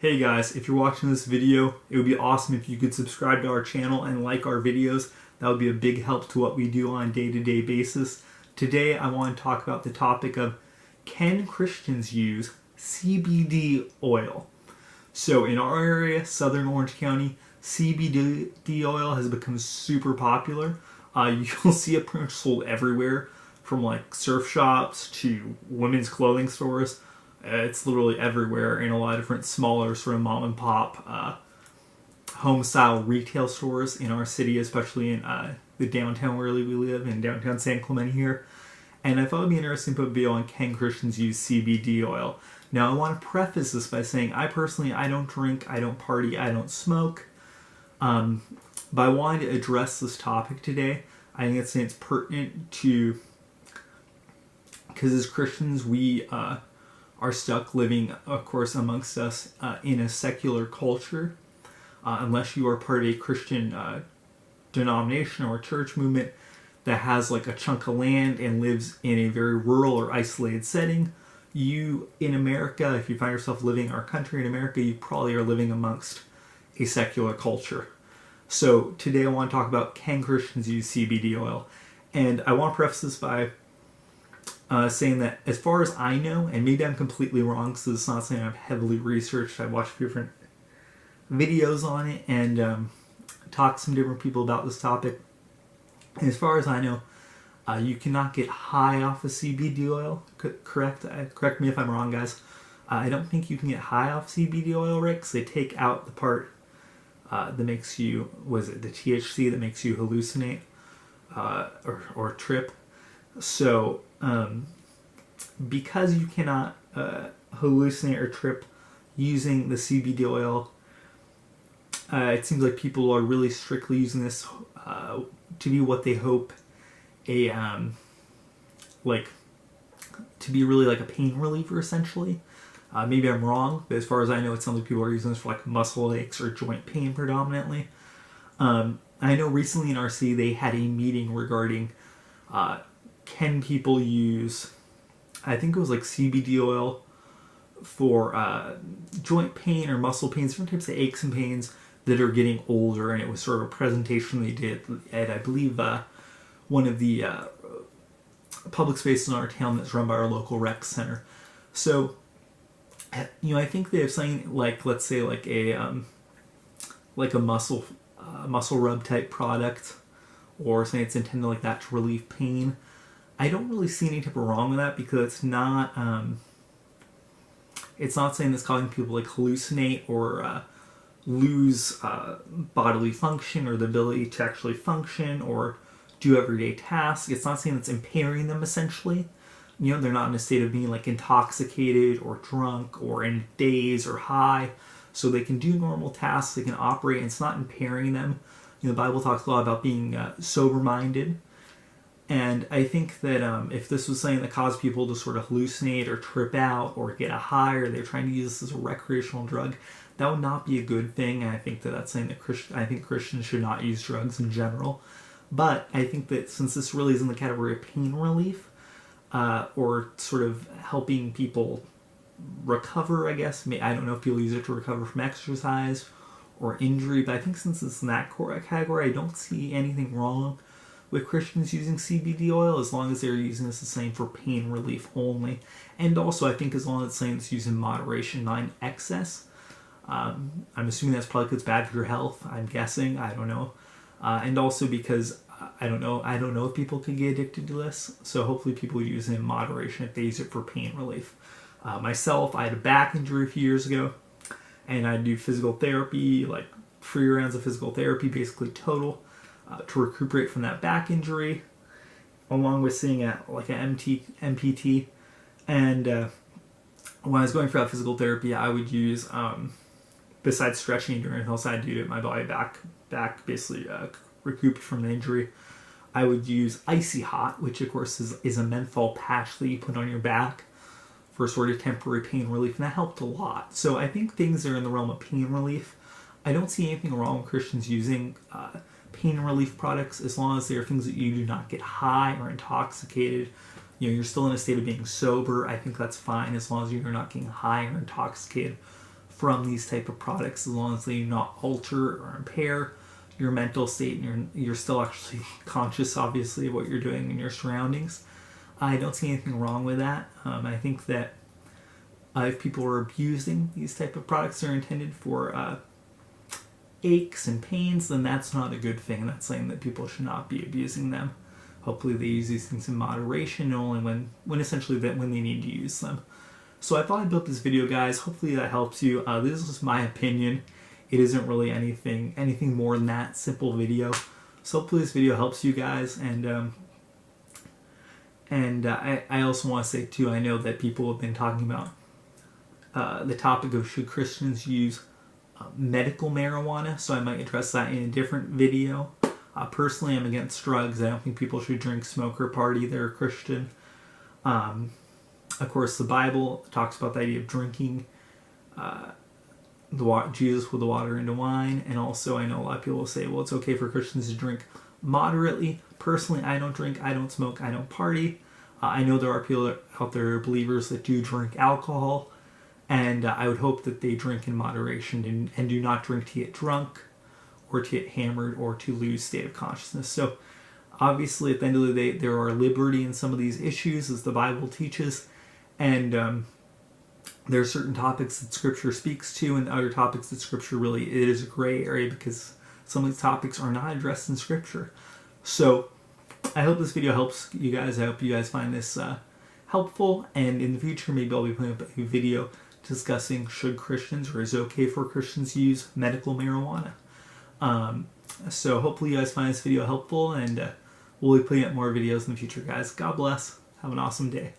Hey guys, if you're watching this video, it would be awesome if you could subscribe to our channel and like our videos. That would be a big help to what we do on a day-to-day basis. Today I want to talk about the topic of, can Christians use CBD oil? So in our area, Southern Orange County, CBD oil has become super popular. You'll see it pretty much sold everywhere, from like surf shops to women's clothing stores. It's literally everywhere in a lot of different smaller sort of mom and pop home style retail stores in our city, especially in the downtown where we live, in downtown San Clemente here. And I thought it would be interesting to put a video on, can Christians use CBD oil? Now I want to preface this by saying I don't drink, I don't party, I don't smoke. But I wanted to address this topic today. I think it's pertinent to, because as Christians we are stuck living, of course, amongst us in a secular culture. Unless you are part of a Christian denomination or church movement that has like a chunk of land and lives in a very rural or isolated setting, you in America, if you find yourself living in our country in America, you probably are living amongst a secular culture. So today I want to talk about, can Christians use CBD oil? And I want to preface this by saying that as far as I know, and maybe I'm completely wrong because it's not something I've heavily researched, I've watched different videos on it and talked to some different people about this topic. And as far as I know, you cannot get high off of CBD oil, correct? Correct me if I'm wrong, guys. I don't think you can get high off CBD oil, right? Because they take out the part that makes you, was it the THC that makes you hallucinate or trip? So, because you cannot hallucinate or trip using the CBD oil, it seems like people are really strictly using this to be what they hope to be really like a pain reliever, essentially. Maybe I'm wrong, but as far as I know, it sounds like people are using this for like muscle aches or joint pain predominantly. I know recently in our city they had a meeting regarding can people use, I think it was like CBD oil for joint pain or muscle pains, different types of aches and pains that are getting older, and it was sort of a presentation they did at, I believe, one of the public spaces in our town that's run by our local rec center. So, you know, I think they have something like, let's say, like a muscle rub type product, or something that's intended like that to relieve pain. I don't really see any type of wrong with that, because it's not saying that's causing people like hallucinate or lose bodily function or the ability to actually function or do everyday tasks. It's not saying it's impairing them, essentially. You know, they're not in a state of being like intoxicated or drunk or in daze or high, so they can do normal tasks, they can operate, and it's not impairing them. You know, the Bible talks a lot about being sober-minded. And I think that if this was something that caused people to sort of hallucinate or trip out or get a high, or they're trying to use this as a recreational drug, that would not be a good thing. And I think that that's something that I think Christians should not use drugs in general. But I think that since this really is in the category of pain relief, or sort of helping people recover, I guess. I don't know if people use it to recover from exercise or injury, but I think since it's in that category, I don't see anything wrong with Christians using CBD oil, as long as they're using this the same for pain relief only. And also, I think as long as it's saying it's used in moderation, not in excess. I'm assuming that's probably because it's bad for your health, I'm guessing, I don't know. And also because, I don't know if people can get addicted to this, so hopefully people use it in moderation if they use it for pain relief. Myself, I had a back injury a few years ago, and I do physical therapy, like 3 rounds of physical therapy, basically total, to recuperate from that back injury, along with seeing like an MPT. And when I was going for that physical therapy, I would use, besides stretching during anything else I do to get my body back basically recouped from the injury, I would use Icy Hot, which of course is a menthol patch that you put on your back for sort of temporary pain relief, and that helped a lot. So I think things are in the realm of pain relief. I don't see anything wrong with Christians using pain relief products, as long as they are things that you do not get high or intoxicated. You know, you're still in a state of being sober. I think that's fine, as long as you're not getting high or intoxicated from these type of products, as long as they do not alter or impair your mental state and you're still actually conscious, obviously, of what you're doing in your surroundings. I don't see anything wrong with that. I think that if people are abusing these type of products that are intended for aches and pains, then that's not a good thing. That's saying that people should not be abusing them. Hopefully they use these things in moderation, and only when essentially that when they need to use them. So I thought I'd build this video, guys. Hopefully that helps you. This is just my opinion. It isn't really anything more than that simple video. So hopefully this video helps you guys. And I also want to say too, I know that people have been talking about the topic of should Christians use medical marijuana, so I might address that in a different video. Personally, I'm against drugs. I don't think people should drink, smoke, or party that are Christian. Of course, the Bible talks about the idea of drinking Jesus with the water into wine, and also I know a lot of people will say, well, it's okay for Christians to drink moderately. Personally, I don't drink, I don't smoke, I don't party. I know there are people out there, believers, that do drink alcohol, and I would hope that they drink in moderation and do not drink to get drunk or to get hammered or to lose state of consciousness. So obviously at the end of the day, there are liberty in some of these issues, as the Bible teaches, and there are certain topics that Scripture speaks to and other topics that Scripture really, it is a gray area because some of these topics are not addressed in Scripture. So I hope this video helps you guys. I hope you guys find this helpful, and in the future maybe I'll be putting up a video discussing should Christians, or is it okay for Christians to use medical marijuana. So hopefully you guys find this video helpful, and we'll be putting up more videos in the future, guys. God bless. Have an awesome day.